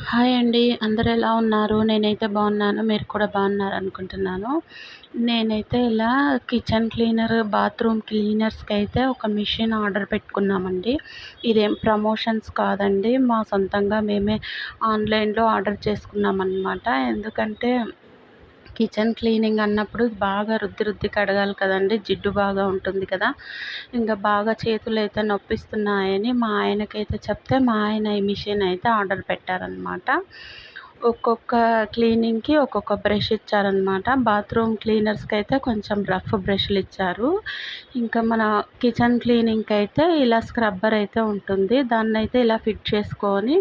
Hi అండి. అందరూ ఎలా ఉన్నారు? నేనైతే బాగున్నాను. మీరు కూడా బాగున్నారనుకుంటున్నాను. నేనైతే ఇలా కిచెన్ క్లీనర్, బాత్రూమ్ క్లీనర్స్‌కైతే ఒక మిషన్ ఆర్డర్ పెట్టుకున్నామండి. ఇదేం ప్రమోషన్స్ కాదండి. మా సొంతంగా మేమే ఆన్‌లైన్‌లో ఆర్డర్ చేసుకున్నామనమాట. ఎందుకంటే కిచెన్ క్లీనింగ్ అన్నప్పుడు బాగా రుద్ది రుద్ది కడగాలి కదండీ! జిడ్డు బాగా ఉంటుంది కదా! ఇంక బాగా చేతులైతే నొప్పిస్తున్నాయని మా ఆయనకైతే చెప్తే, మా ఆయన ఈ మిషన్ అయితే ఆర్డర్ పెట్టారనమాట. ఒక్కొక్క క్లీనింగ్‌కి ఒక్కొక్క బ్రష్ ఇచ్చారనమాట. బాత్రూమ్ క్లీనర్స్‌కైతే కొంచెం రఫ్ బ్రష్‌లిచ్చారు. ఇంకా మన కిచెన్ క్లీనింగ్‌కైతే ఇలా స్క్రబ్బర్ అయితే ఉంటుంది. దాన్నైతే ఇలా ఫిట్ చేసుకొని,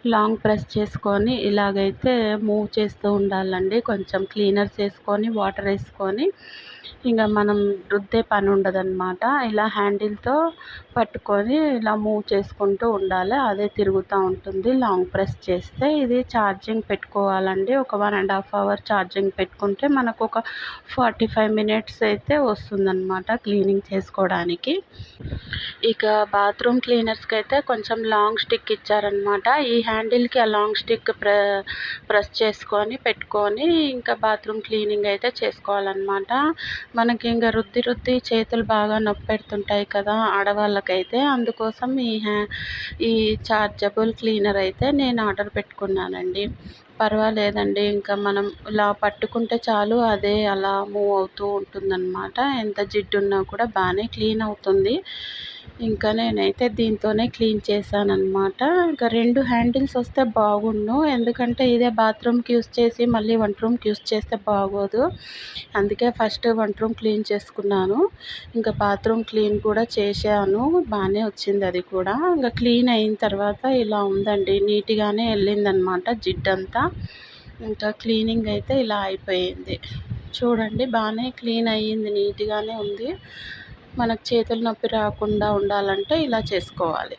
లాంగ్ ప్రెస్ చేసుకొని ఇలాగైతే మూవ్ చేస్తూ ఉండాలండి. కొంచెం క్లీనర్స్ ఏసుకొని, వాటర్ ఏసుకొని ఇంగ మనం రుద్దే పని ఉండదనమాట. ఇలా హ్యాండిల్‌తో పట్టుకొని ఇలా మూవ్ చేసుకుంటూ ఉండాలి. అదే తిరుగుతా ఉంటుంది లాంగ్ ప్రెస్ చేస్తే. ఇది ఛార్జింగ్ పెట్టుకోవాలండి. ఒక 1½ అవర్ ఛార్జింగ్ పెట్టుకుంటే మనకొక 45 మినిట్స్ అయితే వస్తుందనమాట క్లీనింగ్ చేసుకోవడానికి. ఇక బాత్రూమ్ క్లీనర్స్‌కైతే కొంచెం లాంగ్ స్టిక్ ఇచ్చారనమాట. ఈ హ్యాండిల్‌కి ఆ లాంగ్ స్టిక్ ప్రెస్ చేసుకొని పెట్టుకొని ఇంకా బాత్రూమ్ క్లీనింగ్ అయితే చేసుకోవాలనమాట. మనకి ఇంక రుద్ది రుద్ది చేతులు బాగా నొప్పి పెడుతుంటాయి కదా ఆడవాళ్ళకైతే. అందుకోసం ఈ చార్జబుల్ క్లీనర్ అయితే నేను ఆర్డర్ పెట్టుకున్నానండి. పర్వాలేదండి. ఇంకా మనం ఇలా పట్టుకుంటే చాలు అదే అలా మూవ్ అవుతూ ఉంటుందన్నమాట. ఎంత జిడ్డున్నా కూడా బాగానే క్లీన్ అవుతుంది. ఇంకా నేనైతే దీంతోనే క్లీన్ చేశానన్నమాట. ఇంకా 2 హ్యాండిల్స్ వస్తే బాగుండు. ఎందుకంటే ఇదే బాత్రూమ్‌కి యూజ్ చేసి మళ్ళీ వంట రూమ్‌కి యూజ్ చేస్తే బాగోదు. అందుకే ఫస్ట్ వంట రూమ్ క్లీన్ చేసుకున్నాను. ఇంకా బాత్రూమ్ క్లీన్ కూడా చేశాను. బాగానే వచ్చింది అది కూడా. ఇంకా క్లీన్ అయిన తర్వాత ఇలా ఉందండి. నీట్‌గానే వెళ్ళిందనమాట జిడ్డంతా. ఇంకా క్లీనింగ్ అయితే ఇలా అయిపోయింది. చూడండి బాగానే క్లీన్ అయ్యింది. నీట్‌గానే ఉంది. మనకు చేతులు నొప్పి రాకుండా ఉండాలంటే ఇలా చేసుకోవాలి.